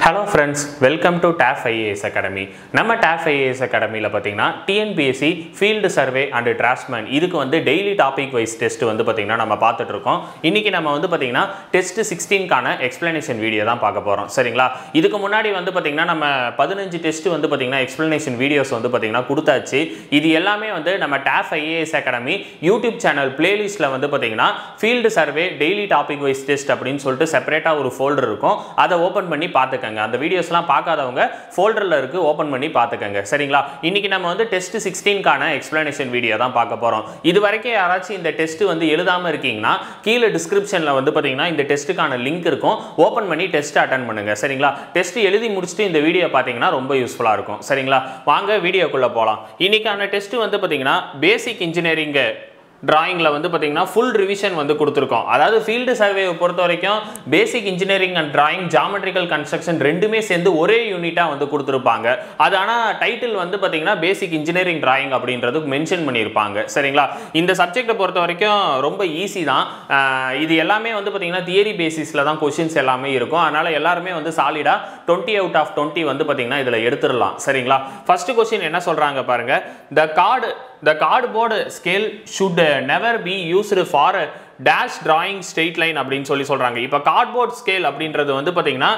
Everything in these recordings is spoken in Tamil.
Hello friends, welcome to TAF IAS Academy. நம்ம TAF IAS Academy ல பாத்தீங்கன்னா TNPSC Field Survey and Draftsman இதுக்கு வந்து daily topic wise test வந்து பாத்தீங்கன்னா நம்ம பார்த்துட்டு இருக்கோம். இன்னைக்கு நம்ம வந்து பாத்தீங்கன்னா test 16 கான explanation video தான் பார்க்க போறோம். சரிங்களா? இதுக்கு முன்னாடி வந்து பாத்தீங்கன்னா நம்ம 15 டெஸ்ட் வந்து பாத்தீங்கன்னா explanation videos வந்து பாத்தீங்கன்னா கொடுத்தாச்சு. இது எல்லாமே வந்து நம்ம TAF IAS Academy YouTube channel playlistல வந்து பாத்தீங்கன்னா Field Survey daily topic wise test அப்படினு சொல்லிட்டு செப்பரேட்டா ஒரு folder இருக்கும். அதை ஓபன் பண்ணி பாத்துக்கங்க. அந்த வீடியோஸ்லாம் பார்க்காதவங்க ஃபோல்டர்ல இருக்கு, ஓபன் பண்ணி பாத்துக்கங்க. சரிங்களா? இன்னைக்கு நம்ம வந்து டெஸ்ட் 16 கான எக்ஸ்பிளனேஷன் வீடியோ தான் பார்க்க போறோம். இதுவரைக்கும் யாராச்சும் இந்த டெஸ்ட் வந்து எழுதாம இருக்கீங்கன்னா கீழ டிஸ்கிரிப்ஷன்ல வந்து பாத்தீங்கன்னா இந்த டெஸ்ட்டுக்கான லிங்க் இருக்கும். ஓபன் பண்ணி டெஸ்ட் அட்டெண்ட் பண்ணுங்க. சரிங்களா? டெஸ்ட் எழுதி முடிச்சிட்டு இந்த வீடியோ பாத்தீங்கன்னா ரொம்ப யூஸ்ஃபுல்லா இருக்கும். சரிங்களா? வாங்க வீடியோக்குள்ள போலாம். இன்னைக்கான டெஸ்ட் வந்து பாத்தீங்கன்னா பேசிக் இன்ஜினியரிங் டிராயிங்ல வந்து பாத்தீங்கன்னா ஃபுல் ரிவிஷன் வந்து கொடுத்துருக்கோம். அதாவது ஃபீல்டு சர்வேவை பொறுத்த வரைக்கும் பேசிக் engineering and drawing, geometrical construction ரெண்டுமே சேர்ந்து ஒரே யூனிட்டா வந்து கொடுத்துருப்பாங்க. அது ஆனா டைட்டில் வந்து பாத்தீங்கன்னா பேசிக் இன்ஜினியரிங் டிராயிங் அப்படின்றது மென்ஷன் பண்ணியிருப்பாங்க. சரிங்களா? இந்த சப்ஜெக்டை பொறுத்த வரைக்கும் ரொம்ப ஈஸி தான். இது எல்லாமே வந்து பாத்தீங்கன்னா தியரி பேசிஸ்ல தான் கொஸ்டின்ஸ் எல்லாமே இருக்கும். அதனால எல்லாருமே வந்து சாலிடா 20 out of 20 வந்து பாத்தீங்கன்னா இதுல எடுத்துடலாம். சரிங்களா? ஃபர்ஸ்ட் கொஸ்டின் என்ன சொல்றாங்க பாருங்க. The cardboard scale should never be used for dash drawing straight line அப்படின்னு சொல்றாங்க. இப்போ கார்ட்போர்ட் ஸ்கேல் அப்படின்றது வந்து பாத்தீங்கன்னா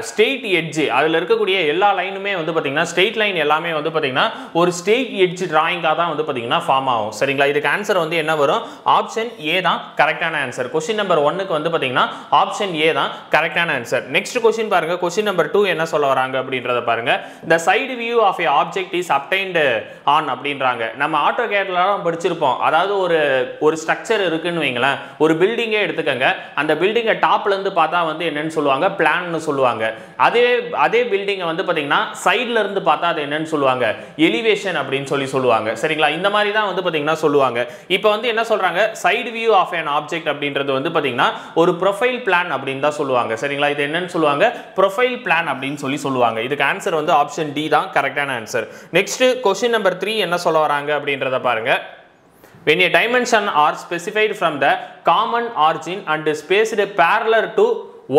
ஸ்ட்ரெயிட் எட்ஜ், அதுல இருக்கக்கூடிய எல்லா லைனுமே வந்து பாத்தீங்கன்னா ஸ்ட்ரெயிட் லைன் எல்லாமே வந்து பாத்தீங்கன்னா ஒரு ஸ்ட்ரெயிட் எட்ஜ் டிராயிங்கா தான் வந்து பாத்தீங்கன்னா ஃபார்ம் ஆகும். சரிங்களா? இதுக்கு ஆன்சர் வந்து என்ன வரும்? ஆப்ஷன் ஏ தான் கரெக்டான ஆன்சர். கொஸ்டின் நம்பர் 1க்கு வந்து பாத்தீங்கன்னா ஆப்ஷன் ஏ தான் கரெக்டான ஆன்சர். நெக்ஸ்ட் கொஸ்டின் பாருங்க. கொஸ்டின் நம்பர் 2 என்ன சொல்ல வராங்க அப்படின்றத பாருங்க. The side view of a object is obtained on அப்படின்றாங்க. நம்ம ஆட்டோகேட்லாம் படிச்சிருப்போம். அதாவது ஒரு ஸ்ட்ரக்சர் இருக்குன்னு வைங்களேன், ஒரு பில்டிங்கே எடுத்துக்கங்க. அந்த பில்டிங்கை டாப்ல இருந்து பார்த்தா வந்து என்னன்னு சொல்லுவாங்க? பிளான்னு சொல்லுவாங்க. அதே பில்டிங்கை வந்து பாத்தீங்கன்னா சைட்ல இருந்து பார்த்தா அது என்னன்னு சொல்லுவாங்க? எலிவேஷன் அப்படின்னு சொல்லுவாங்க. சரிங்களா? இந்த மாதிரி தான் வந்து பாத்தீங்கன்னா சொல்லுவாங்க. இப்போ வந்து என்ன சொல்றாங்க? Side view of an object அப்படின்றது வந்து பாத்தீங்கன்னா ஒரு ப்ரொஃபைல் பிளான் அப்படின்னு தான் சொல்லுவாங்க. சரிங்களா? இது என்னன்னு சொல்லுவாங்க? ப்ரொஃபைல் பிளான் அப்படின்னு சொல்லுவாங்க. இதுக்கு ஆன்சர் வந்து ஆப்ஷன் டி தான் கரெக்டான ஆன்சர். நெக்ஸ்ட் கொஸ்டின் நம்பர் 3 என்ன சொல்ல வராங்க அப்படின்றத பாருங்க. When a dimension are specified from the common origin and spaced parallel to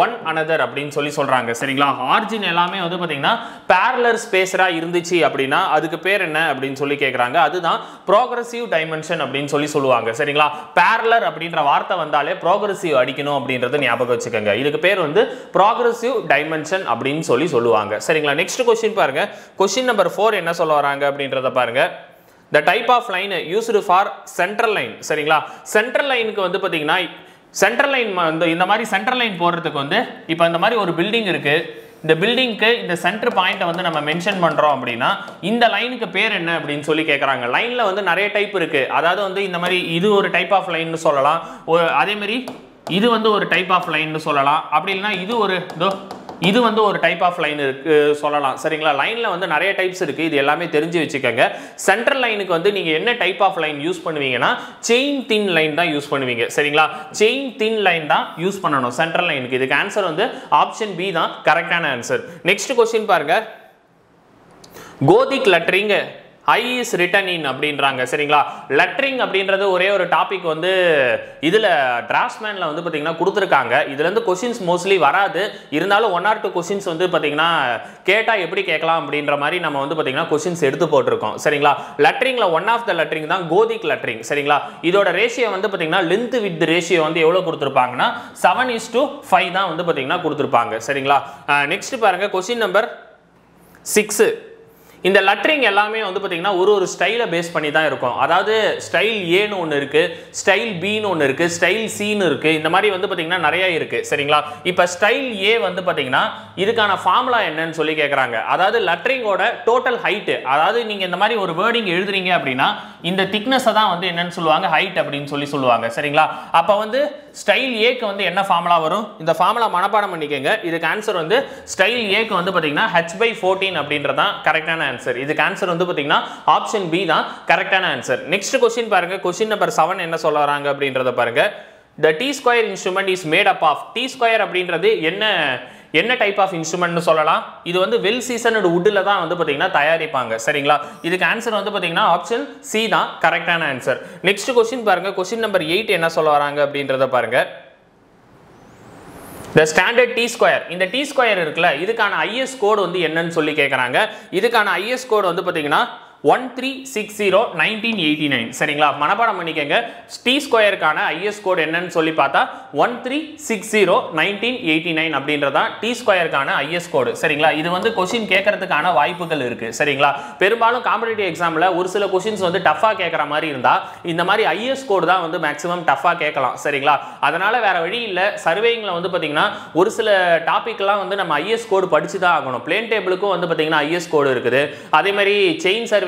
one another அப்படின்னு சொல்றாங்க. சரிங்களா? ஆரிஜின் எல்லாமே வந்து பாத்தீங்கன்னா parallel ஸ்பேஸரா இருந்துச்சு அப்படின்னா அதுக்கு பேர் என்ன அப்படின்னு கேக்குறாங்க. அதுதான் progressive dimension அப்படின்னு சொல்லுவாங்க. சரிங்களா? parallel அப்படின்ற வார்த்தை வந்தாலே progressive அடிக்கணும் அப்படின்றது ஞாபகம் வச்சுக்கோங்க. இதுக்கு பேர் வந்து progressive dimension அப்படின்னு சொல்லுவாங்க. சரிங்களா? நெக்ஸ்ட் கொஸ்டின் பாருங்க. கொஸ்டின் நம்பர் 4 என்ன சொல்ல வராங்க அப்படின்றத பாருங்க. The type of line used for central line. சரிங்களா? சென்ட்ரல் லைனுக்கு வந்து பாத்தீங்கன்னா சென்ட்ரல் லைன் இந்த மாதிரி சென்ட்ரல் லைன் போடுறதுக்கு வந்து இப்போ இந்த மாதிரி ஒரு பில்டிங் இருக்கு. இந்த பில்டிங்க்கு இந்த சென்டர் பாயிண்ட்டை வந்து நம்ம மென்ஷன் பண்றோம் அப்படின்னா இந்த லைனுக்கு பேர் என்ன அப்படின்னு கேட்கறாங்க. லைன்ல வந்து நிறைய டைப் இருக்கு. அதாவது வந்து இந்த மாதிரி இது ஒரு டைப் ஆஃப் லைன்னு சொல்லலாம். அதே மாதிரி இது வந்து ஒரு டைப் ஆஃப் லைன்னு சொல்லலாம். அப்படி இல்லைன்னா இது வந்து ஒரு டைப் ஆஃப் லைன் இருக்கு சொல்லலாம். சரிங்களா? லைன்ல வந்து நிறைய டைப்ஸ் இருக்கு. இது எல்லாமே தெரிஞ்சு வச்சுக்கோங்க. சென்ட்ரல் லைனுக்கு வந்து நீங்க என்ன டைப் ஆஃப் லைன் யூஸ் பண்ணுவீங்கன்னா செயின் தின் லைன் தான் யூஸ் பண்ணுவீங்க. சரிங்களா? செயின் தின் லைன் தான் யூஸ் பண்ணணும் சென்ட்ரல் லைனுக்கு. இதுக்கு ஆன்சர் வந்து ஆப்ஷன் பி தான் கரெக்டான ஆன்சர். நெக்ஸ்ட் கொஸ்டின் பாருங்க. Gothic lettering I is written in அப்படின்றாங்க. சரிங்களா? லெட்டரிங் அப்படின்றது ஒரே ஒரு டாபிக் வந்து இதுல டிராஃப்ட்மேன்ல வந்து பாத்தீங்கன்னா கொடுத்துருக்காங்க. இதுல இருந்து கொஸ்டின்ஸ் மோஸ்ட்லி வராது. இருந்தாலும் 1 or 2 கொஸ்டின்ஸ் வந்து பாத்தீங்கன்னா கேட்டா எப்படி கேட்கலாம் அப்படின்ற மாதிரி நம்ம வந்து பாத்தீங்கன்னா கொஸ்டின்ஸ் எடுத்து போட்டிருக்கோம். சரிங்களா? லெட்டரிங்ல ஒன் ஆஃப் த லெட்டரிங் தான் கோதிக் லெட்டரிங். சரிங்களா? இதோட ரேஷியோ வந்து பாத்தீங்கன்னா லென்த் வித் ரேஷியோ வந்து எவ்வளவு கொடுத்துருப்பாங்கன்னா 7:5 தான் வந்து பாத்தீங்கன்னா கொடுத்துருப்பாங்க. சரிங்களா? நெக்ஸ்ட் பாருங்க. Question number 6. இந்த லெட்டரிங் எல்லாமே வந்து பாத்தீங்கன்னா ஒரு ஸ்டைலை பேஸ் பண்ணி தான் இருக்கும். அதாவது ஸ்டைல் ஏன்னு ஒன்று இருக்கு, ஸ்டைல் பின்னு ஒன்று இருக்கு, ஸ்டைல் சின்னு இருக்கு. இந்த மாதிரி வந்து பாத்தீங்கன்னா நிறைய இருக்கு. சரிங்களா? இப்போ ஸ்டைல் ஏ வந்து பாத்தீங்கன்னா இதுக்கான ஃபார்முலா என்னன்னு கேட்கறாங்க. அதாவது லெட்டரிங்கோட டோட்டல் ஹைட், அதாவது நீங்க இந்த மாதிரி ஒரு வேர்டிங் எழுதுறீங்க அப்படின்னா இந்த திக்னஸ் தான் வந்து என்னன்னு சொல்லுவாங்க? ஹைட் அப்படின்னு சொல்லுவாங்க. சரிங்களா? அப்ப வந்து ஸ்டைல் ஏக்கு வந்து என்ன ஃபார்முலா வரும்? இந்த ஃபார்முலா மனப்பாடம் பண்ணிக்கங்க. இதுக்கு ஆன்சர் வந்து ஸ்டைல் ஏக்கு வந்து பாத்தீங்கன்னா h/14 அப்படின்றது தான் கரெக்டான ஆன்சர். இதுக்கு ஆன்சர் வந்து பாத்தீங்கன்னா ஆப்ஷன் பி தான் கரெக்டான ஆன்சர். நெக்ஸ்ட் கொஸ்டின் பாருங்க. கொஸ்டின் நம்பர் 7 என்ன சொல்ல வராங்க அப்படின்றத பாருங்க. The T-square instrument is made up of. T-square அப்படின்றது என்ன டைப் ஆஃப் இன்ஸ்ட்ருமெண்ட்னு சொல்லலாம்? இது வந்து வெல் சீசன்டு வுட்ல தான் வந்து பாத்தீங்கன்னா தயாரிப்பாங்க. சரிங்களா? இதுக்கு ஆன்சர் வந்து பாத்தீங்கன்னா ஆப்ஷன் சி தான் கரெக்டான ஆன்சர். நெக்ஸ்ட் கொஸ்டின் பாருங்க. கொஸ்டின் நம்பர் 8 என்ன சொல்ல வராங்க அப்படின்றத பாருங்க. the standard t square இந்த t square இருக்குல இதுக்கான IS கோட் வந்து என்னன்னு சொல்லி கேக்குறாங்க இதுக்கான IS கோட் வந்து பாத்தீங்கன்னா 13601989 சரிங்களா மனப்பாடம் பண்ணிக்கங்க t ஸ்கொயருக்கான IS கோட் என்னன்னு சொல்லி பார்த்தா 13601989 அப்படின்றதா t ஸ்கொயருக்கான IS கோட் சரிங்களா இது வந்து क्वेश्चन கேட்கிறதுக்கான வாய்ப்புகள் இருக்கு சரிங்களா பெரும்பாலும் காம்படிட்டிவ் எக்ஸாம்ல ஒரு சில क्वेश्चंस வந்து டஃபா கேக்குற மாதிரி இருந்தா இந்த மாதிரி IS கோட் தான் வந்து மேக்ஸिमम டஃபா கேட்கலாம் சரிங்களா அதனால வேற வழி இல்ல சர்வேயிங்ல வந்து பாத்தீங்கன்னா ஒரு சில டாபிக்லாம் வந்து நம்ம IS கோட் படிச்சு தான் ஆகணும் பிளேன் டேபிளுக்கும் வந்து பாத்தீங்கன்னா IS கோட் இருக்குது அதே மாதிரி செயின் சர்வேயிங்க்கும்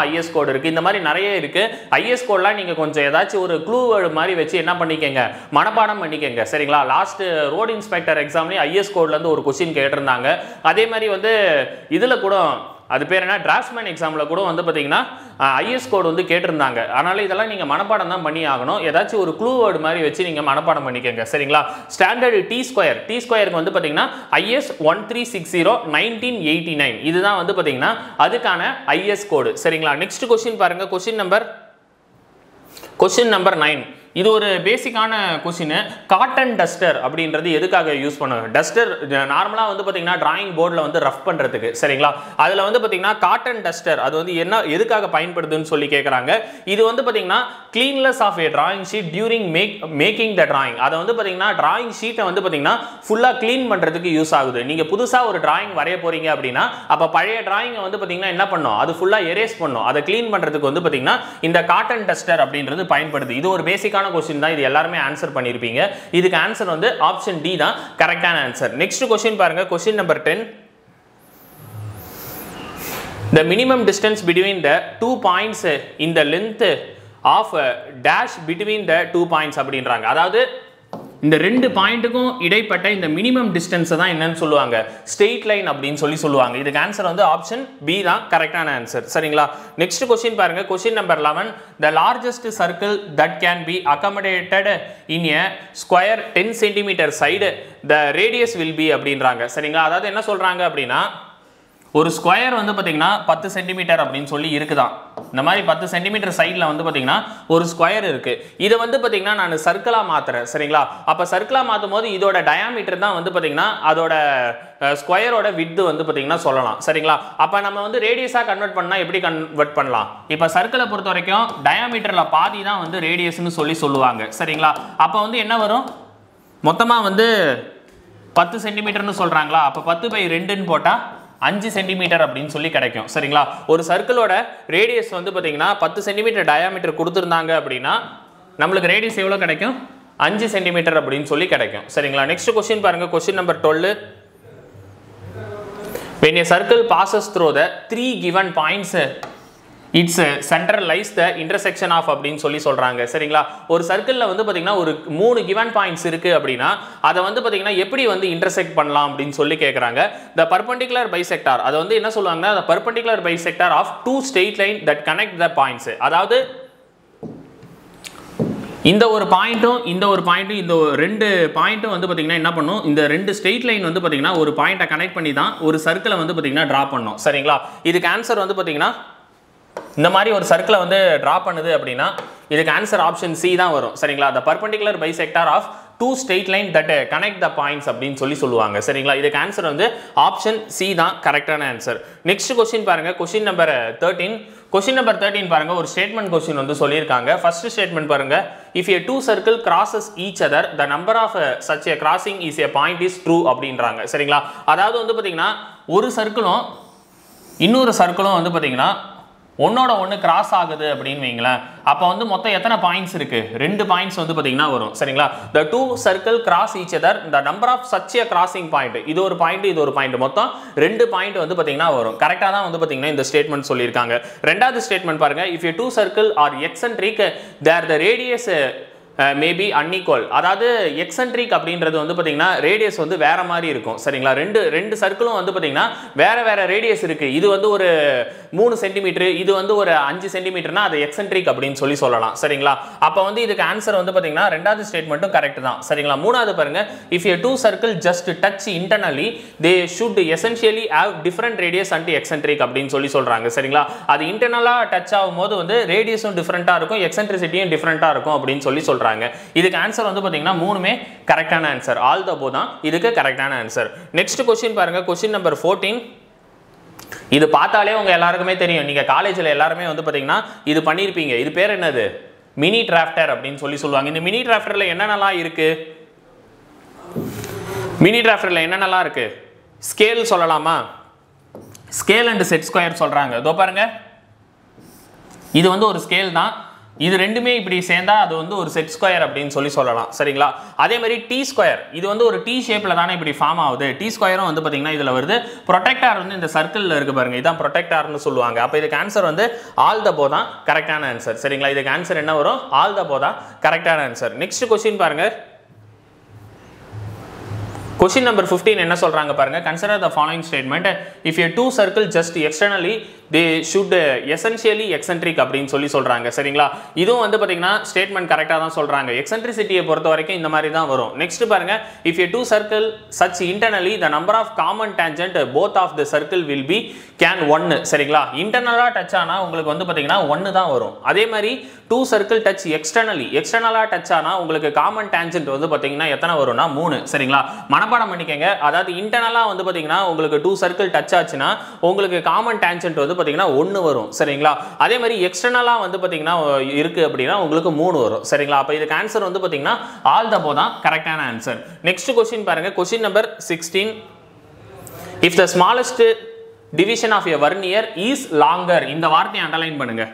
IS கோட் இருக்கு இந்த மாதிரி நிறைய இருக்கு IS கோட்லாம் நீங்க கொஞ்சம் ஏதாச்சும் ஒரு க்ளூ வேர்ட் மாதிரி வச்சு என்ன பண்ணிக்கங்க மனப்பாடம் பண்ணிக்கங்க சரிங்களா லாஸ்ட் ரோட் இன்ஸ்பெக்டர் எக்ஸாம்லயே IS கோட்ல இருந்து ஒரு क्वेश्चन கேட்டிருந்தாங்க அதே மாதிரி வந்து இதுல கூட அது பேர் என்ன டிராஃப்ட்மேன் எக்ஸாம்ல கூட வந்து பாத்தீங்கன்னா IS கோட் வந்து கேட்டிருந்தாங்க அதனால இதெல்லாம் நீங்க மனப்பாடம் தான் பண்ணி ஆகணும் ஏதாச்சும் ஒரு க்ளூ வேர்ட் மாதிரி வச்சு நீங்க மனப்பாடம் பண்ணிக்கங்க சரிங்களா ஸ்டாண்டர்ட் t ஸ்கொயருக்கு வந்து பாத்தீங்கன்னா IS 13601989 இதுதான் வந்து பாத்தீங்கன்னா அதுக்கான IS கோட் சரிங்களா நெக்ஸ்ட் क्वेश्चन பாருங்க क्वेश्चन நம்பர் 9 இது ஒரு பேசிக்கான क्वेश्चन காட்டன் டஸ்டர் அப்படின்றது எதுக்காக யூஸ் பண்ணுவாங்க டஸ்டர் நார்மலா வந்து பாத்தீங்கன்னா டிராயிங் போர்டுல வந்து ரஃப் பண்றதுக்கு சரிங்களா அதுல வந்து பாத்தீங்கன்னா காட்டன் டஸ்டர் அது வந்து என்ன எதுக்காக பயன்படுதுன்னு சொல்லி கேக்குறாங்க இது வந்து பாத்தீங்கன்னா cleanliness of a drawing sheet during making the drawing அத வந்து பாத்தீங்கன்னா டிராயிங் ஷீட்டை வந்து பாத்தீங்கன்னா ஃபுல்லா க்ளீன் பண்றதுக்கு யூஸ் ஆகுது நீங்க புதுசா ஒரு டிராயிங் வரைய போறீங்க அப்படினா அப்ப பழைய டிராயிங்கை வந்து பாத்தீங்கன்னா என்ன பண்ணும் அது ஃபுல்லா எரேஸ் பண்ணும் அதை க்ளீன் பண்றதுக்கு வந்து பாத்தீங்கன்னா இந்த காட்டன் டஸ்டர் அப்படின்றது பயன்படுது இது ஒரு பேசிக்கான क्वेश्चन தான் இது எல்லாரும் ஆன்சர் பண்ணிருப்பீங்க இதுக்கு ஆன்சர் வந்து ஆப்ஷன் டி தான் கரெக்ட்டான ஆன்சர் நெக்ஸ்ட் क्वेश्चन பாருங்க question number 10 the minimum distance between the two points in the length of dash between the two points அப்படின்றாங்க அதாவது இந்த ரெண்டு பாயிண்ட்டுக்கும் இடைப்பட்ட இந்த மினிமம் டிஸ்டன்ஸ் தான் என்னன்னு சொல்லுவாங்க ஸ்ட்ரெயிட் லைன் அப்படினு சொல்லுவாங்க இதுக்கு ஆன்சர் வந்து ஆப்ஷன் பி தான் கரெக்ட்டான ஆன்சர் சரிங்களா நெக்ஸ்ட் क्वेश्चन பாருங்க question number 11 the largest circle that can be accommodated in a square 10 cm side the radius will be அப்படின்றாங்க சரிங்களா அதாவது என்ன சொல்றாங்க அப்படினா ஒரு ஸ்கொயர் வந்து பாத்தீங்கன்னா 10 சென்டிமீட்டர் அப்படினு சொல்லி இருக்குதான் இந்த மாதிரி 10 சென்டிமீட்டர் சைடுல வந்து பாத்தீங்கன்னா ஒரு ஸ்கொயர் இருக்கு இது வந்து பாத்தீங்கன்னா நான் சர்க்கிளா மாத்துறேன் சரிங்களா அப்ப சர்க்கிளா மாத்தும்போது இதோட டயாமீட்டர் தான் வந்து பாத்தீங்கன்னா அதோட ஸ்கொயரோட விட்த் வந்து பாத்தீங்கன்னா சொல்லலாம் சரிங்களா அப்ப நம்ம வந்து ரேடியஸா கன்வர்ட் பண்ணா எப்படி கன்வர்ட் பண்ணலாம் இப்ப சர்க்கிளை பொறுத்த வரைக்கும் டயாமீட்டர்ல பாதி தான் வந்து ரேடியஸ்னு சொல்லுவாங்க சரிங்களா அப்ப வந்து என்ன வரும் மொத்தமா வந்து 10 சென்டிமீட்டர்னு சொல்றாங்களா அப்ப 10/2 ன்னு போட்டா 5 சென்டிமீட்டர் அப்படின்னு சொல்லி கிடைக்கும் சரிங்களா ஒரு சர்க்கிளோட ரேடியஸ் வந்து பாத்தீங்கன்னா 10 சென்டிமீட்டர் டயாமீட்டர் கொடுத்திருந்தாங்க அப்படினா நமக்கு ரேடியஸ் எவ்வளவு கிடைக்கும் 5 சென்டிமீட்டர் அப்படினு சொல்லி கிடைக்கும் சரிங்களா நெக்ஸ்ட் क्वेश्चन பாருங்க question number 12 when a circle passes through the three given points its center lies the intersection of அப்படினு சொல்றாங்க சரிங்களா ஒரு சர்க்கிள்ல வந்து பாத்தீங்கன்னா ஒரு மூணு given points இருக்கு அப்படினா அத வந்து பாத்தீங்கன்னா எப்படி வந்து இன்டர்செக்ட் பண்ணலாம் அப்படினு சொல்லி கேக்குறாங்க the perpendicular bisector அது வந்து என்ன சொல்வாங்கன்னா the perpendicular bisector of two straight line that connect the points அதாவது இந்த ஒரு பாயிண்ட்டும் இந்த ரெண்டு பாயிண்ட்டும் வந்து பாத்தீங்கன்னா என்ன பண்ணும் இந்த ரெண்டு ஸ்ட்ரெயிட் லைன் வந்து பாத்தீங்கன்னா ஒரு பாயிண்ட கனெக்ட் பண்ணி தான் ஒரு சர்க்கிளை வந்து பாத்தீங்கன்னா டிரா பண்ணனும் சரிங்களா இதுக்கு ஆன்சர் வந்து பாத்தீங்கன்னா இந்த மாதிரி ஒரு சர்க்கிளை வந்து டிரா பண்ணுது அப்படினா இதுக்கு ஆன்சர் ஆப்ஷன் சி தான் வரும் சரிங்களா the perpendicular bisector of two straight line that connect the points அப்படினு சொல்லுவாங்க சரிங்களா இதுக்கு ஆன்சர் வந்து ஆப்ஷன் சி தான் கரெக்ட்டான ஆன்சர் நெக்ஸ்ட் क्वेश्चन பாருங்க क्वेश्चन நம்பர் 13 பாருங்க ஒரு ஸ்டேட்மென்ட் क्वेश्चन வந்து சொல்லிருக்காங்க ஃபர்ஸ்ட் ஸ்டேட்மென்ட் பாருங்க if a two circle crosses each other the number of such a crossing is a point is true அப்படின்றாங்க சரிங்களா அதாவது வந்து பாத்தீங்கன்னா ஒரு சர்க்கிளும் இன்னொரு சர்க்கிளும் வந்து பாத்தீங்கன்னா ஒன்னோட ஒன்னு கிராஸ் ஆகுது அப்படினு வைங்களா அப்ப வந்து மொத்தம் எத்தனை பாயிண்ட்ஸ் இருக்கு ரெண்டு பாயிண்ட்ஸ் வந்து பாத்தீங்கன்னா வரும் சரிங்களா the two circle cross each other the number of such a crossing point இது ஒரு பாயிண்ட் மொத்தம் ரெண்டு பாயிண்ட் வந்து பாத்தீங்கன்னா வரும் கரெக்ட்டா தான் வந்து பாத்தீங்கன்னா இந்த ஸ்டேட்மென்ட் சொல்லிருக்காங்க ரெண்டாவது ஸ்டேட்மென்ட் பாருங்க if a two circle are eccentric there the radius may be unequal அதாவது எக்ஸென்ட்ரிக் அப்படின்றது வந்து பாத்தீங்கன்னா ரேடியஸ் வந்து வேற மாதிரி இருக்கும் சரிங்களா ரெண்டு சர்க்கிளும் வந்து பாத்தீங்கன்னா வேற ரேடியஸ் இருக்கு இது வந்து ஒரு 3 சென்டிமீட்டர் இது வந்து ஒரு 5 சென்டிமீட்டர்னா அது எக்ஸென்ட்ரிக் அப்படினு சொல்லலாம் சரிங்களா அப்ப வந்து இதுக்கு ஆன்சர் வந்து பாத்தீங்கன்னா ரெண்டாவது ஸ்டேட்மென்ட்டும் கரெக்ட் தான் சரிங்களா மூணாவது பாருங்க if a two circle just touch internally they should essentially have different radius and eccentric அப்படினு சொல்றாங்க சரிங்களா அது இன்டர்னலா டச் ஆகும்போது வந்து ரேடியஸும் டிஃபரண்டா இருக்கும் எக்ஸென்ட்ரிசிட்டியும் டிஃபரண்டா இருக்கும் அப்படினு சொல்றாங்க சொல்றாங்க. இதுக்கு ஆன்சர் வந்து பாத்தீங்கன்னா மூணுமே கரெக்டான ஆன்சர். ஆல் த அபோவ் தான் இதுக்கு கரெக்டான ஆன்சர். நெக்ஸ்ட் क्वेश्चन பாருங்க, क्वेश्चन நம்பர் 14. இது பார்த்தாலே உங்க எல்லாருக்குமே தெரியும், நீங்க காலேஜ்ல எல்லாரும் வந்து பாத்தீங்கன்னா இது பண்ணிருப்பீங்க. இது பேர் என்னது? மினி டிராஃப்டர் அப்படின்னு சொல்லுவாங்க. இந்த மினி டிராஃப்டர்ல என்னென்னலாம் இருக்கு? மினி டிராஃப்டர்ல என்னென்னலாம் இருக்கு? ஸ்கேல் சொல்லலாமா? ஸ்கேல் அண்ட் செட் ஸ்கொயர் சொல்றாங்க. இதோ பாருங்க, இது வந்து ஒரு ஸ்கேல் தான். இது ரெண்டுமே இப்படி சேர்ந்தா அது வந்து ஒரு செட் ஸ்கொயர் அப்படின்னு சொல்லலாம். சரிங்களா? அதே மாதிரி டி ஸ்கொயர், இது வந்து ஒரு டி ஷேப்ல தானே இப்படி ஃபார்ம் ஆகுது. டி ஸ்கொயரும் வந்து பாத்தீங்கன்னா இதுல வருது. ப்ரொடெக்டார் வந்து இந்த சர்க்கிள்ல இருக்கு பாருங்க, இதான் ப்ரொடெக்டார்னு சொல்லுவாங்க. அப்ப இதுக்கு ஆன்சர் வந்து ஆல் த அபோவ் தான் கரெக்டான ஆன்சர். சரிங்களா? இதுக்கு ஆன்சர் என்ன வரும்? ஆல் த அபோவ் தான் கரெக்டான ஆன்சர். நெக்ஸ்ட் क्वेश्चन பாருங்க, क्वेश्चन नंबर 15 என்ன சொல்றாங்க பாருங்க. Consider the following statement. If a two circle just externally they should essentially eccentric அப்படின்னு சொல்றாங்க. சரிங்களா? இதுவும் வந்து பாத்தீங்கன்னா ஸ்டேட்மென்ட் கரெக்ட்டா தான் சொல்றாங்க. எக்ஸென்ட்ரிசிட்டியை பொறுத்த வரைக்கும் இந்த மாதிரி தான் வரும். நெக்ஸ்ட் பாருங்க, if a two circle such internally the number of common tangent both of the circle will be can 1. சரிங்களா? இன்டர்னலா டச் ஆனா உங்களுக்கு வந்து பாத்தீங்கன்னா 1 தான் வரும். அதே மாதிரி two circle touch எக்ஸ்டர்னலா டச் ஆனா உங்களுக்கு காமன் டான்ஜென்ட் வந்து பாத்தீங்கன்னா எத்தனை வரும்னா 3. சரிங்களா? மனப்பாடம் பண்ணிக்கங்க. அதாவது இன்டர்னலா வந்து பாத்தீங்கன்னா உங்களுக்கு two circle டச் ஆச்சுனா உங்களுக்கு காமன் டான்ஜென்ட் வந்து பாத்தீங்கன்னா 1 வரும். சரிங்களா? அதே மாதிரி எக்ஸ்டர்னலா வந்து பாத்தீங்கன்னா இருக்கு அப்படினா உங்களுக்கு 3 வரும். சரிங்களா? அப்ப இதுக்கு ஆன்சர் வந்து பாத்தீங்கன்னா ஆல் த அபோவ் தான் கரெக்டான ஆன்சர். நெக்ஸ்ட் क्वेश्चन பாருங்க, question number 16. If the smallest division of a vernier is longer, இந்த வார்த்தையை அண்டர்லைன் பண்ணுங்க.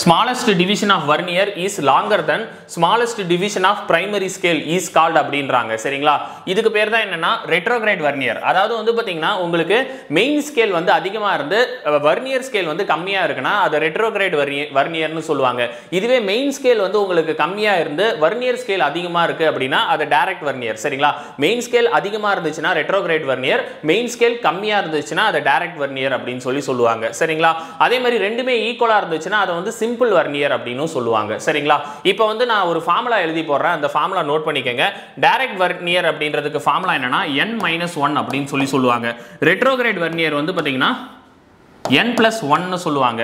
smallest division of vernier is longer than smallest division of primary scale is called அப்படின்றாங்க. சரிங்களா? இதுக்கு பேர் தான் என்னன்னா retrograde vernier. அதாவது வந்து பாத்தீங்கன்னா உங்களுக்கு மெயின் ஸ்கேல் வந்து அதிகமா இருந்து வர்னியர் ஸ்கேல் வந்து கம்மியா இருக்குன்னா அது retrograde vernierனு சொல்லுவாங்க. இதுவே மெயின் ஸ்கேல் வந்து உங்களுக்கு கம்மியா இருந்து வர்னியர் ஸ்கேல் அதிகமா இருக்கு அப்படின்னா அது டைரக்ட் வர்னியர். சரிங்களா? மெயின் ஸ்கேல் அதிகமா இருந்துச்சுன்னா retrograde vernier, மெயின் ஸ்கேல் கம்மியா இருந்துச்சுன்னா அது டைரக்ட் வர்னியர் அப்படின்னு சொல்லுவாங்க. சரிங்களா? அதே மாதிரி ரெண்டுமே ஈக்குவலா இருந்துச்சுன்னா அது வந்து சிம்பிள் வர்னியர் அப்படின்னு சொல்லுவாங்க. சரிங்களா? இப்போ வந்து நான் ஒரு ஃபார்முலா எழுதி போடுறேன், அந்த ஃபார்முலா நோட் பண்ணிக்கங்க. டைரக்ட் வர்னியர் அப்படின்றதுக்கு ஃபார்முலா என்னன்னா n-1 அப்படின்னு சொல்லுவாங்க. ரெட்ரோகிரேட் வர்னியர் வந்து பாத்தீங்கன்னா n+1 னு சொல்லுவாங்க.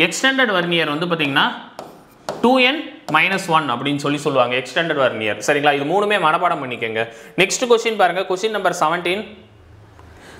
எக்ஸ்டெண்டட் வர்னியர் வந்து பாத்தீங்கன்னா 2n-1 அப்படின்னு சொல்லுவாங்க. Extended vernier. சரிங்களா? இது மூணுமே மனப்பாடம் பண்ணிக்கங்க. நெக்ஸ்ட் क्वेश्चन பாருங்க, question number 17.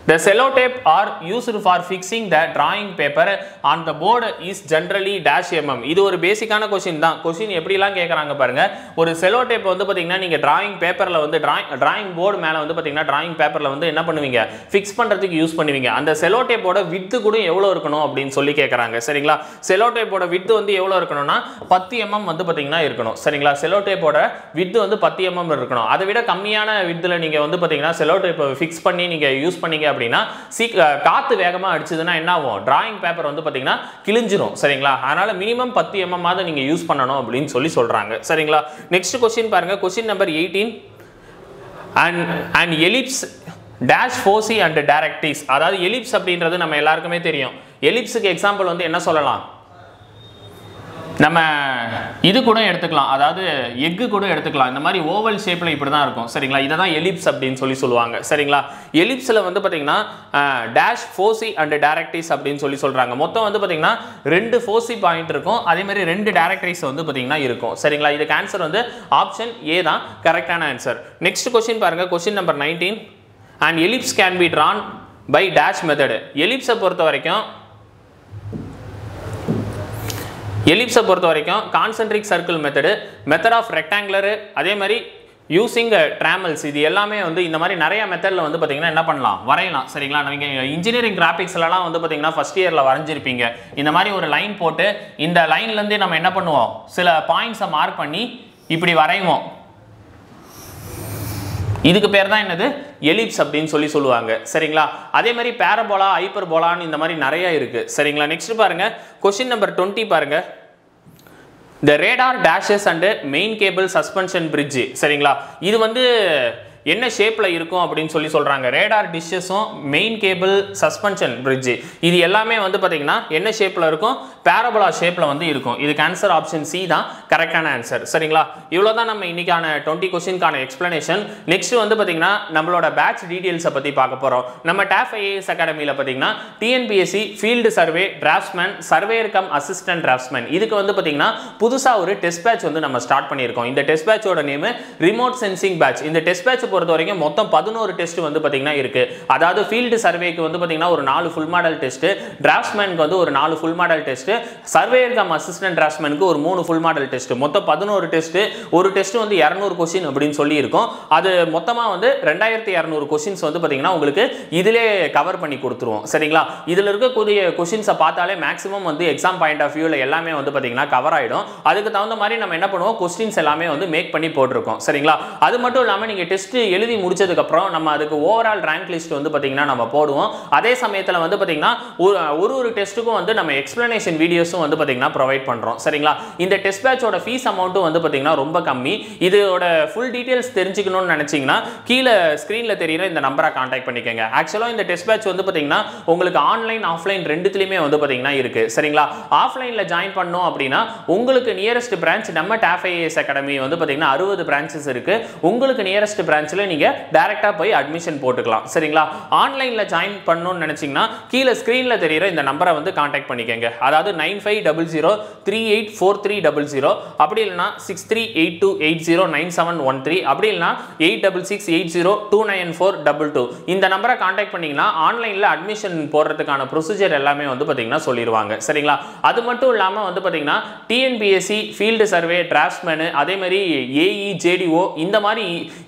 The sellotape are used for fixing the drawing paper on the board is generally dash mm. இது ஒரு பேசிக்கான क्वेश्चन தான். क्वेश्चन எப்படிலாம் கேக்குறாங்க பாருங்க. ஒரு செலோடேப் வந்து பாத்தீங்கன்னா நீங்க டிராயிங் பேப்பர்ல வந்து டிராயிங் போர்டு மேல வந்து பாத்தீங்கன்னா டிராயிங் பேப்பர்ல வந்து என்ன பண்ணுவீங்க? ஃபிக்ஸ் பண்றதுக்கு யூஸ் பண்ணுவீங்க. அந்த செலோடேப்போட விட்த் கூட எவ்வளவு இருக்கணும் அப்படின்னு கேக்குறாங்க. சரிங்களா? செலோடேப்போட விட்த் வந்து எவ்வளவு இருக்கணும்னா 10 mm வந்து பாத்தீங்கன்னா இருக்கணும். சரிங்களா? செலோடேப்போட விட்த் வந்து 10 mm இருக்கணும். அதை விட கம்மியான விட்த்ல நீங்க வந்து பாத்தீங்கன்னா செலோடேப்பை ஃபிக்ஸ் பண்ணி நீங்க யூஸ் பண்ணீங்க அப்படின்னா காத்து வேகமா அடிச்சதுன்னா என்ன ஆகும்? டிராயிங் பேப்பர் வந்து பாத்தீங்கன்னா கிழிஞ்சிரும். சரிங்களா? அதனால மினிமம் 10 mm ஆவது நீங்க யூஸ் பண்ணணும் அப்படின்னு சொல்றாங்க. சரிங்களா? நெக்ஸ்ட் क्वेश्चन பாருங்க, question number 18. and ellipse dash foci and directrix. அதாவது எலிப்ஸ் அப்படின்றது நம்ம எல்லாருக்குமே தெரியும். எலிப்ஸ்க்கு எக்ஸாம்பிள் வந்து என்ன சொல்லலாம்? நம்ம இது கூட எடுத்துக்கலாம், அதாவது எக்கு கூட எடுத்துக்கலாம். இந்த மாதிரி ஓவல் ஷேப்ல இப்படி தான் இருக்கும். சரிங்களா? இதை தான் எலிப்ஸ் அப்படின்னு சொல்லுவாங்க. சரிங்களா? எலிப்ஸ்ல வந்து பாத்தீங்கன்னா டேஷ் ஃபோசி அண்ட் டைரக்ட்ரிக்ஸ் அப்படின்னு சொல்றாங்க. மொத்தம் வந்து பாத்தீங்கன்னா 2 ஃபோசி பாயிண்ட் இருக்கும், அதே மாதிரி 2 டைரக்ட்ரிக்ஸ் வந்து பாத்தீங்கன்னா இருக்கும். சரிங்களா? இதுக்கு ஆன்சர் வந்து ஆப்ஷன் ஏ தான் கரெக்டான ஆன்சர். நெக்ஸ்ட் क्वेश्चन பாருங்க, question number 19. and ellipse can be drawn by dash method. எலிப்ஸை பொறுத்த வரைக்கும் concentric circle method of rectangular, அதே மாதிரி யூசிங் ட்ராமல்ஸ், இது எல்லாமே வந்து இந்த மாதிரி நிறைய மெத்தட்ல வந்து பாத்தீங்கன்னா என்ன பண்ணலாம்? வரையலாம். சரிங்களா? நீங்க இன்ஜினியரிங் கிராபிக்ஸ்லாம் வந்து பாத்தீங்கன்னா ஃபர்ஸ்ட் இயர்ல வரைஞ்சிருப்பீங்க. இந்த மாதிரி ஒரு லைன் போட்டு இந்த லைன்ல இருந்து நம்ம என்ன பண்ணுவோம்? சில பாயிண்ட்ஸை மார்க் பண்ணி இப்படி வரைவோம். இதுக்கு பேர் தான் என்னது? எலிப்ஸ் அப்படின்னு சொல்லுவாங்க. சரிங்களா? அதே மாதிரி பாரபோலா, ஹைப்பர்போலான்னு இந்த மாதிரி நிறைய இருக்கு. சரிங்களா? நெக்ஸ்ட் பாருங்க, क्वेश्चन நம்பர் 20 பாருங்க. The radar dashes and main cable suspension bridge. சரிங்களா? இது வந்து என்ன ஷேப்ல இருக்கும் அப்படின்னு சொல்றாங்க. ரேடார் டிஷஸும் மெயின் கேபிள் சஸ்பென்ஷன் பிரிட்ஜ் இது எல்லாமே வந்து பாத்தீங்கன்னா என்ன ஷேப்ல இருக்கும்? பாராபோலா ஷேப்ல வந்து இருக்கும். இதுக்கு ஆன்சர் ஆப்ஷன் சி தான் கரெக்டான ஆன்சர். சரிங்களா? இவ்வளவுதான் நம்ம இன்னைக்கான 20 क्वेश्चनக்கான எக்ஸ்பிளனேஷன். நெக்ஸ்ட் வந்து பாத்தீங்கன்னா நம்மளோட பேட்ச் டீடைல்ஸை பத்தி பார்க்க போறோம். நம்ம டாஃப் ஐஏஎஸ் அகாடமில பாத்தீங்கன்னா TNPSC field survey draughtsman surveyor cum assistant draughtsman இதுக்கு வந்து பாத்தீங்கன்னா புதுசா ஒரு டெஸ்ட் பேட்ச் வந்து நம்ம ஸ்டார்ட் பண்ணியிருக்கோம். இந்த டெஸ்ட் பேட்சோட நேம் ரிமோட் சென்சிங் பேட்ச். இந்த டெஸ்ட் பேட்ச் பொறுத்த வரைக்கும் மொத்தம் 11 டெஸ்ட் வந்து பாத்தீங்கன்னா இருக்கு. அதாவது ஃபீல்டு சர்வேக்கு வந்து பாத்தீங்கன்னா ஒரு 4 ஃபுல் மாடல் டெஸ்ட், டிராஃப்ட்ஸ்மேனுக்கு வந்து ஒரு 4 full model test, surveyor cum assistant டிராஃப்ட்ஸ்மேனுக்கு ஒரு 3 ஃபுல் மாடல் டெஸ்ட். மொத்தம் 11 டெஸ்ட். ஒரு டெஸ்ட் வந்து 200 क्वेश्चन அப்படின்னு சொல்லி இருக்கும். அது மொத்தமா வந்து 2200 क्वेश्चंस வந்து பாத்தீங்கன்னா உங்களுக்கு இதிலே கவர் பண்ணி கொடுத்துருவோம். சரிங்களா? இதுல இருக்கக்கூடிய क्वेश्चंஸை பார்த்தாலே மேக்ஸிமம் வந்து எக்ஸாம் பாயிண்ட் ஆஃப் வியூல எல்லாமே வந்து பாத்தீங்கன்னா கவர் ஆயிடும். அதுக்கு தகுந்த மாதிரி நம்ம என்ன பண்ணுவோம்? क्वेश्चंस எல்லாமே வந்து மேக் பண்ணி போட்டுருக்கோம். சரிங்களா? அது மட்டும் இல்லாம நீங்க டெஸ்ட் எழுதி முடிச்சதுக்கு அப்புறம் நம்ம அதுக்கு ஓவரால் ரேங்க் லிஸ்ட் வந்து பாத்தீங்கன்னா நம்ம போடுவோம். அதே சமயத்துல வந்து பாத்தீங்கன்னா ஒரு டெஸ்ட்டுக்கும் வந்து நம்ம எக்ஸ்பிளனேஷன் வீடியோஸும் வந்து பாத்தீங்கன்னா ப்ரொவைட் பண்றோம். சரிங்களா? இந்த டெஸ்ட் பேட்சோட ஃபீஸ் அமௌண்ட்டும் வந்து பாத்தீங்கன்னா ரொம்ப கம்மி. இதோட ஃபுல் டீடைல்ஸ் தெரிஞ்சுக்கணும்னு நினைச்சீங்கன்னா கீழே ஸ்கிரீன்ல தெரியுற இந்த நம்பரை கான்டாக்ட் பண்ணிக்கங்க. ஆக்சுவலா இந்த டெஸ்ட் பேட்ச் வந்து பாத்தீங்கன்னா உங்களுக்கு ஆன்லைன் ஆஃப்லைன் ரெண்டுத்துலயுமே வந்து பாத்தீங்கன்னா இருக்கு. சரிங்களா? ஆஃப்லைன்ல ஜாயின் பண்ணோம் அப்படின்னா உங்களுக்கு நியரஸ்ட் பிரான்ச் நம்ம டாஃப் ஐஏஎஸ் அகாடமி வந்து பாத்தீங்கன்னா 60 பிரான்ச்சஸ் இருக்கு. உங்களுக்கு நியரஸ்ட் பிரான்ச்ல நீங்க டைரக்டா போய் அட்மிஷன் போட்டுக்கலாம். சரிங்களா? ஆன்லைன்ல ஜாயின் பண்ணணும்னு நினைச்சீங்கன்னா கீழே ஸ்கிரீன்ல தெரியுற இந்த நம்பரை வந்து கான்டாக்ட் பண்ணிக்கங்க. அதாவது 9500384300 அப்படி இல்லனா 6382809713 அப்படி இல்லனா 8668029422 இந்த நம்பரை கான்டாக்ட் பண்ணீங்கன்னா ஆன்லைன்ல அட்மிஷன் போடுறதுக்கான ப்ரொசீஜர் எல்லாமே வந்து பாத்தீங்கன்னா சொல்லிடுவாங்க. சரிங்களா? அது மட்டும் இல்லாம வந்து பாத்தீங்கன்னா டிஎன்பிஎஸ்சி ஃபீல்டு சர்வே டிராஃப்ட்ஸ்மேன் அதே மாதிரி ஏஇ ஜேடிஓ இந்த மாதிரி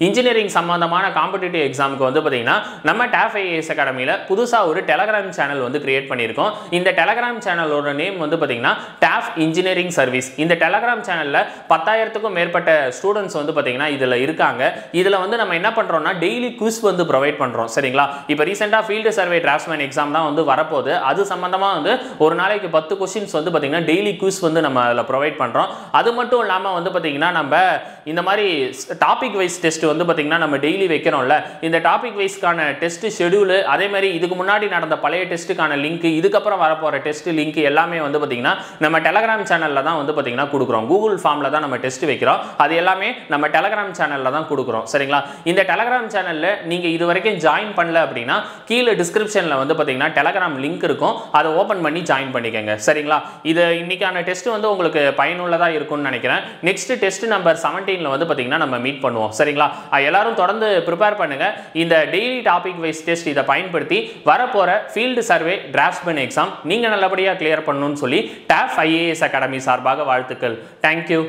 இன்ஜினியரிங் சம்பந்தமான காம்படிட்டிவ் எக்ஸாமுக்கு வந்து பாத்தீங்கன்னா நம்ம டாஃப் ஐஏஎஸ் அகாடமில புதுசா ஒரு டெலகிராம் சேனல் வந்து கிரியேட் பண்ணியிருக்கோம். இந்த டெலகிராம் சேனலோட நேம் வந்து பாத்தீங்கன்னா டாஃப் இன்ஜினியரிங் சர்வீஸ். இந்த டெலகிராம் சேனல்ல 10,000க்கும் மேற்பட்ட ஸ்டூடெண்ட்ஸ் வந்து பாத்தீங்கன்னா இதுல இருக்காங்க. இதுல வந்து நம்ம என்ன பண்றோம்னா டெய்லி குவிஸ் வந்து ப்ரொவைட் பண்றோம். சரிங்களா? இப்போ ரீசெண்டா ஃபீல்டு சர்வே டிராஃப்ட்ஸ்மேன் எக்ஸாம் தான் வந்து வரப்போகுது. அது சம்பந்தமா வந்து ஒரு நாளைக்கு 10 क्वेश्चंस வந்து பாத்தீங்கன்னா டெய்லி குவிஸ் வந்து நம்ம அதுல ப்ரொவைட் பண்றோம். அது மட்டும் இல்லாம வந்து பாத்தீங்கன்னா நம்ம இந்த மாதிரி டாபிக் வைஸ் டெஸ்ட் வந்து பாத்தீங்கன்னா நம்ம டெய்லி வைக்கிறோம்ல. இந்த டாபிக் வைஸ்க்கான டெஸ்ட் ஷெட்யூல் அதே மாதிரி இதுக்கு முன்னாடி நடந்த பழைய டெஸ்ட்டுக்கான லிங்க் இதுக்கப்புறம் வரப்போற டெஸ்ட் லிங்க் எல்லாமே வந்து பாத்தீங்கன்னா நம்ம டெலகிராம் சேனல்ல தான் வந்து பாத்தீங்கன்னா கொடுக்குறோம். கூகுள் ஃபார்ம்ல தான் நம்ம டெஸ்ட் வைக்கிறோம். அது எல்லாமே நம்ம டெலகிராம் சேனல்ல தான் கொடுக்குறோம். சரிங்களா? இந்த டெலகிராம் சேனல்ல நீங்க இது வரைக்கும் ஜாயின் பண்ணல அப்படின்னா கீழே டிஸ்கிரிப்ஷன்ல வந்து பாத்தீங்கன்னா டெலகிராம் லிங்க் இருக்கும். அதை ஓபன் பண்ணி ஜாயின் பண்ணிக்கங்க. சரிங்களா? இது இன்னைக்கான டெஸ்ட் வந்து உங்களுக்கு பயனுள்ளதா இருக்கும்னு நினைக்கிறேன். நெக்ஸ்ட் டெஸ்ட் நம்பர் 17ல வந்து பாத்தீங்கன்னா நம்ம மீட் பண்ணுவோம். சரிங்களா? எல்லாரும் தொடர்ந்து ப்ரிப்பேர் பண்ணுங்க. இந்த டெய்லி டாபிக் வைஸ் டெஸ்ட் இதை பயன்படுத்தி வரப்போற ஃபீல்டு சர்வே டிராஃப்ட்ஸ்மேன் எக்ஸாம் நீங்க நல்லபடியா கிளியர் பண்ணணும்னு சொல்லி டாஃப் ஐஏஎஸ் அகாடமி சார்பாக வாழ்த்துக்கள். தேங்க்யூ.